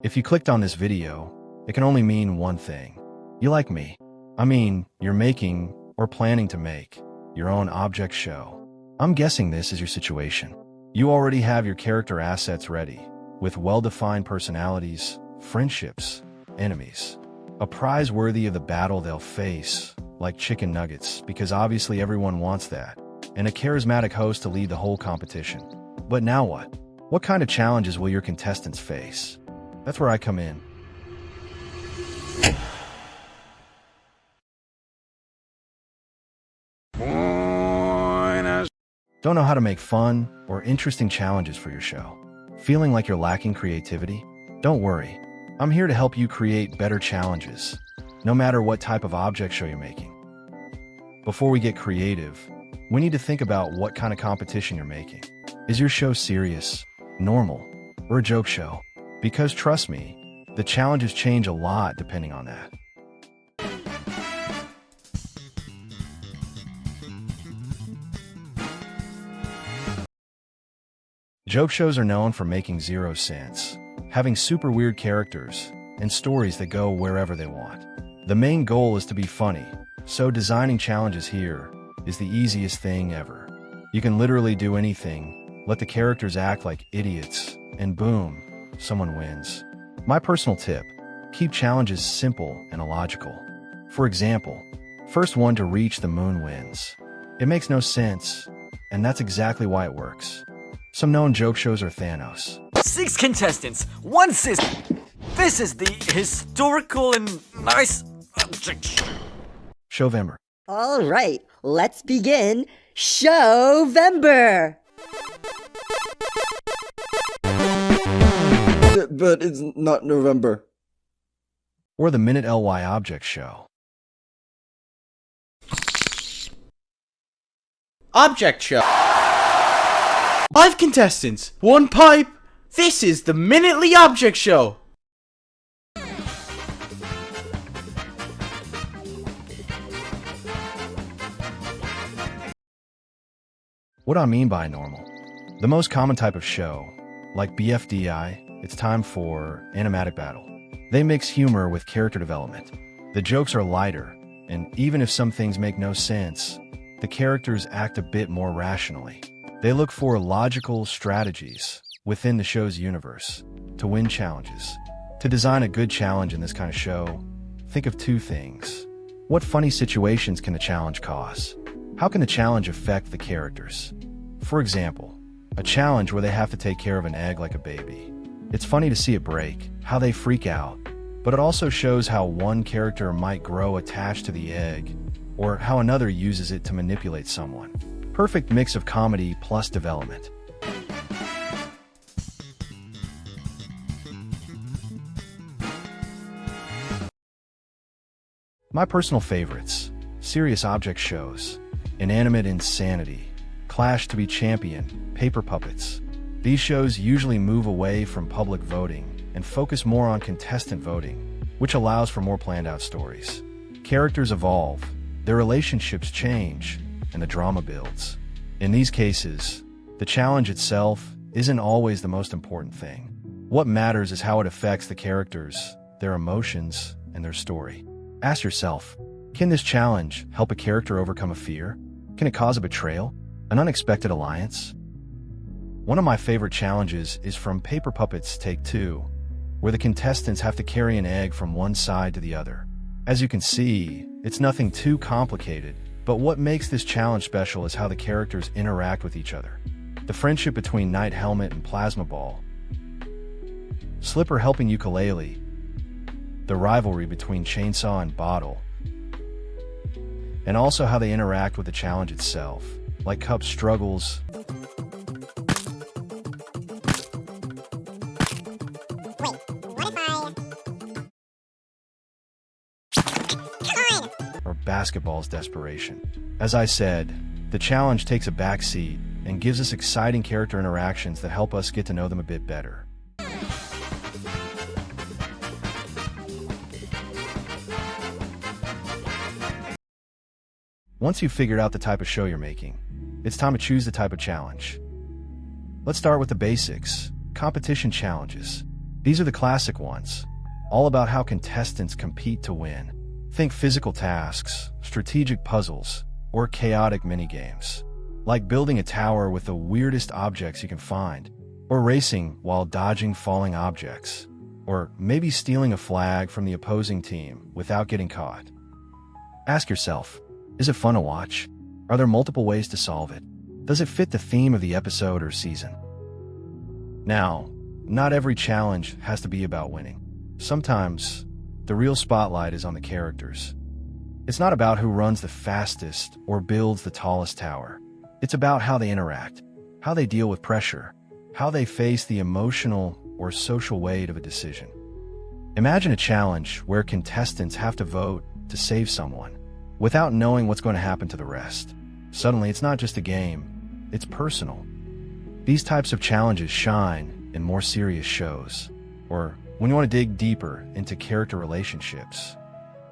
If you clicked on this video, it can only mean one thing. You like me. I mean, you're making, or planning to make, your own object show. I'm guessing this is your situation. You already have your character assets ready, with well-defined personalities, friendships, enemies. A prize worthy of the battle they'll face, like chicken nuggets, because obviously everyone wants that, and a charismatic host to lead the whole competition. But now what? What kind of challenges will your contestants face? That's where I come in. Don't know how to make fun or interesting challenges for your show? Feeling like you're lacking creativity? Don't worry. I'm here to help you create better challenges, no matter what type of object show you're making. Before we get creative, we need to think about what kind of competition you're making. Is your show serious, normal, or a joke show? Because trust me, the challenges change a lot depending on that. Joke shows are known for making zero sense, having super weird characters, and stories that go wherever they want. The main goal is to be funny, so designing challenges here is the easiest thing ever. You can literally do anything, let the characters act like idiots, and boom, someone wins. My personal tip, keep challenges simple and illogical. For example, first one to reach the moon wins. It makes no sense, and that's exactly why it works. Some known joke shows are Thanos. 6 contestants, 1 system. This is the historical and nice object Showvember. All right, let's begin Showvember. But it's not November. Or the Minute LY Object Show. Object show. 5 contestants, 1 pipe. This is the Minutely Object Show. What I mean by normal. The most common type of show, like BFDI, it's time for animatic battle. They mix humor with character development. The jokes are lighter, and even if some things make no sense, the characters act a bit more rationally. They look for logical strategies within the show's universe to win challenges. To design a good challenge in this kind of show, think of 2 things. What funny situations can the challenge cause? How can the challenge affect the characters? For example, a challenge where they have to take care of an egg like a baby. It's funny to see it break, how they freak out, but it also shows how one character might grow attached to the egg, or how another uses it to manipulate someone. Perfect mix of comedy plus development. My personal favorites: serious object shows, inanimate insanity, Clash to be Champion, Paper Puppets. These shows usually move away from public voting and focus more on contestant voting, which allows for more planned out stories. Characters evolve, their relationships change, and the drama builds. In these cases, the challenge itself isn't always the most important thing. What matters is how it affects the characters, their emotions, and their story. Ask yourself, can this challenge help a character overcome a fear? Can it cause a betrayal? An unexpected alliance? One of my favorite challenges is from Paper Puppets Take 2, where the contestants have to carry an egg from one side to the other. As you can see, it's nothing too complicated, but what makes this challenge special is how the characters interact with each other. The friendship between Knight Helmet and Plasma Ball, Slipper helping Ukulele, the rivalry between Chainsaw and Bottle, and also how they interact with the challenge itself, like Cup's struggles, or Basketball's desperation. As I said, the challenge takes a back seat and gives us exciting character interactions that help us get to know them a bit better. Once you've figured out the type of show you're making, it's time to choose the type of challenge. Let's start with the basics, competition challenges. These are the classic ones, all about how contestants compete to win. Think physical tasks, strategic puzzles, or chaotic minigames, like building a tower with the weirdest objects you can find, or racing while dodging falling objects, or maybe stealing a flag from the opposing team without getting caught. Ask yourself, is it fun to watch? Are there multiple ways to solve it? Does it fit the theme of the episode or season? Now, not every challenge has to be about winning. Sometimes, the real spotlight is on the characters. It's not about who runs the fastest or builds the tallest tower. It's about how they interact, how they deal with pressure, how they face the emotional or social weight of a decision. Imagine a challenge where contestants have to vote to save someone without knowing what's going to happen to the rest. Suddenly, it's not just a game, it's personal. These types of challenges shine in more serious shows, or when you want to dig deeper into character relationships.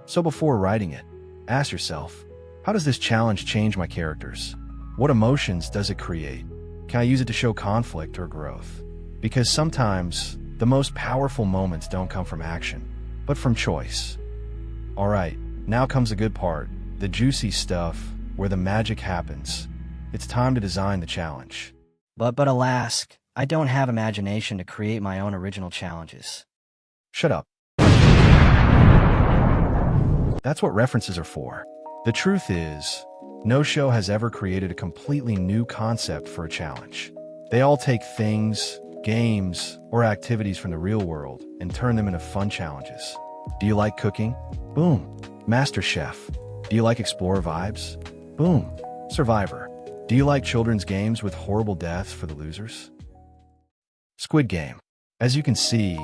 So before writing it, ask yourself, how does this challenge change my characters? What emotions does it create? Can I use it to show conflict or growth? Because sometimes, the most powerful moments don't come from action, but from choice. Alright, now comes the good part, the juicy stuff, where the magic happens. It's time to design the challenge. But alas, I don't have imagination to create my own original challenges. Shut up. That's what references are for. The truth is, no show has ever created a completely new concept for a challenge. They all take things, games, or activities from the real world and turn them into fun challenges. Do you like cooking? Boom, Master Chef. Do you like Explorer vibes? Boom, Survivor. Do you like children's games with horrible deaths for the losers? Squid Game. As you can see,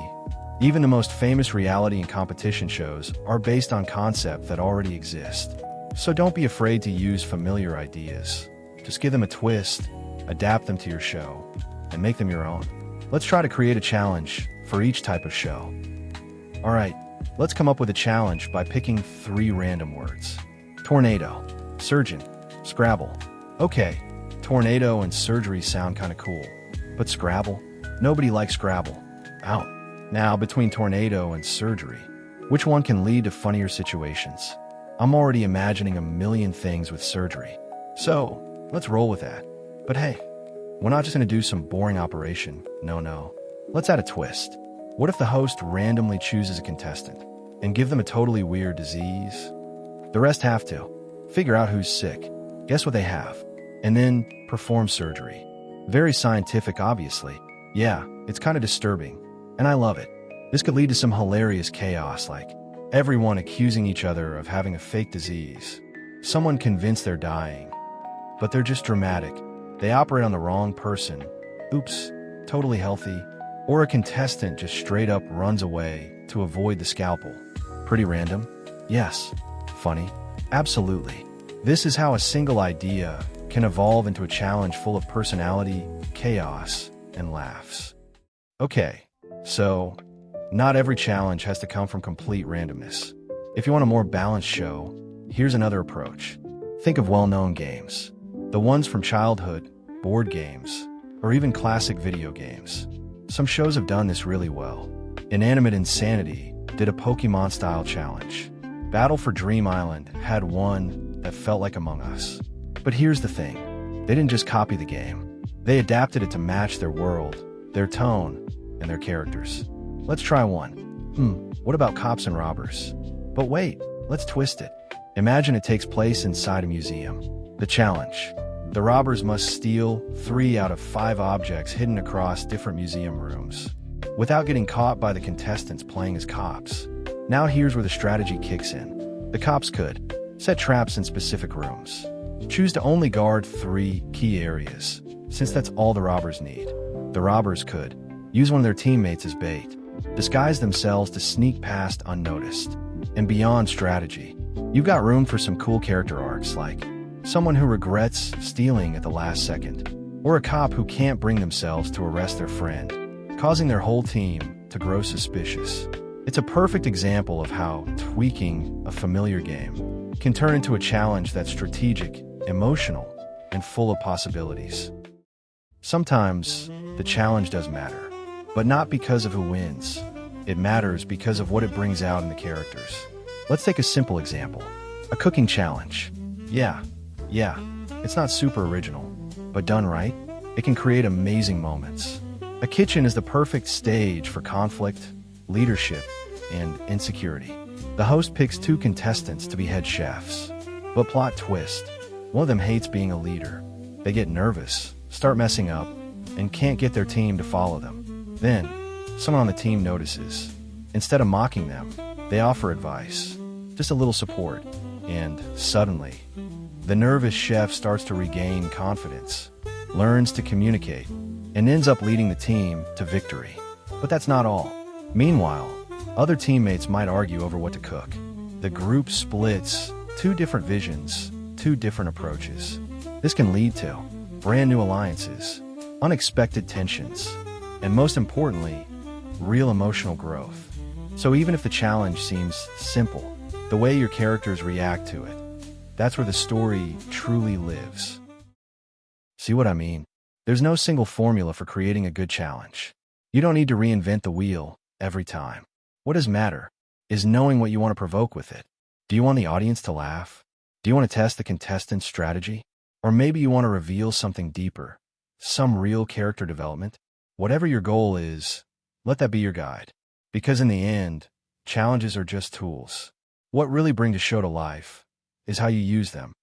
even the most famous reality and competition shows are based on concepts that already exist. So don't be afraid to use familiar ideas. Just give them a twist, adapt them to your show, and make them your own. Let's try to create a challenge for each type of show. Alright, let's come up with a challenge by picking 3 random words. Tornado, surgeon, Scrabble. Okay, tornado and surgery sound kinda cool. But Scrabble? Nobody likes Scrabble. Out. Now, between tornado and surgery, which one can lead to funnier situations? I'm already imagining a million things with surgery. So, let's roll with that. But hey, we're not just gonna do some boring operation. No. Let's add a twist. What if the host randomly chooses a contestant and give them a totally weird disease? The rest have to figure out who's sick, guess what they have, and then perform surgery. Very scientific, obviously. Yeah, it's kind of disturbing, and I love it. This could lead to some hilarious chaos, like everyone accusing each other of having a fake disease, someone convinced they're dying, but they're just dramatic. They operate on the wrong person. Oops, totally healthy. Or a contestant just straight up runs away to avoid the scalpel. Pretty random? Yes. Funny? Absolutely. This is how a single idea can evolve into a challenge full of personality, chaos, and laughs. Okay, so not every challenge has to come from complete randomness. If you want a more balanced show, here's another approach. Think of well-known games. The ones from childhood, board games, or even classic video games. Some shows have done this really well. Inanimate Insanity did a Pokemon-style challenge. Battle for Dream Island had one that felt like Among Us. But here's the thing. They didn't just copy the game. They adapted it to match their world, their tone, and their characters. Let's try one. What about Cops and Robbers? But wait, let's twist it. Imagine it takes place inside a museum. The challenge. The robbers must steal 3 out of 5 objects hidden across different museum rooms, without getting caught by the contestants playing as cops. Now here's where the strategy kicks in. The cops could set traps in specific rooms, choose to only guard 3 key areas, since that's all the robbers need. The robbers could use one of their teammates as bait, disguise themselves to sneak past unnoticed. And beyond strategy, you've got room for some cool character arcs, like someone who regrets stealing at the last second, or a cop who can't bring themselves to arrest their friend, causing their whole team to grow suspicious. It's a perfect example of how tweaking a familiar game can turn into a challenge that's strategic, emotional, and full of possibilities. Sometimes, the challenge does matter. But not because of who wins. It matters because of what it brings out in the characters. Let's take a simple example. A cooking challenge. Yeah, it's not super original, but done right, it can create amazing moments. A kitchen is the perfect stage for conflict, leadership, and insecurity. The host picks two contestants to be head chefs. But plot twist, one of them hates being a leader. They get nervous, start messing up, and can't get their team to follow them. Then, someone on the team notices. Instead of mocking them, they offer advice, just a little support, and suddenly, the nervous chef starts to regain confidence, learns to communicate, and ends up leading the team to victory. But that's not all. Meanwhile, other teammates might argue over what to cook. The group splits, two different visions, two different approaches. This can lead to brand new alliances, unexpected tensions, and most importantly, real emotional growth. So even if the challenge seems simple, the way your characters react to it, that's where the story truly lives. See what I mean? There's no single formula for creating a good challenge. You don't need to reinvent the wheel every time. What does matter is knowing what you want to provoke with it. Do you want the audience to laugh? Do you want to test the contestant's strategy? Or maybe you want to reveal something deeper, some real character development? Whatever your goal is, let that be your guide. Because in the end, challenges are just tools. What really brings a show to life is how you use them.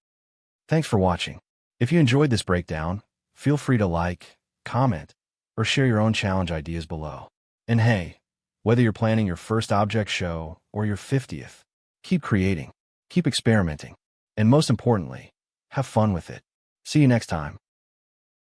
Thanks for watching. If you enjoyed this breakdown, feel free to like, comment, or share your own challenge ideas below. And hey, whether you're planning your first object show or your 50th, keep creating, keep experimenting, and most importantly, have fun with it. See you next time.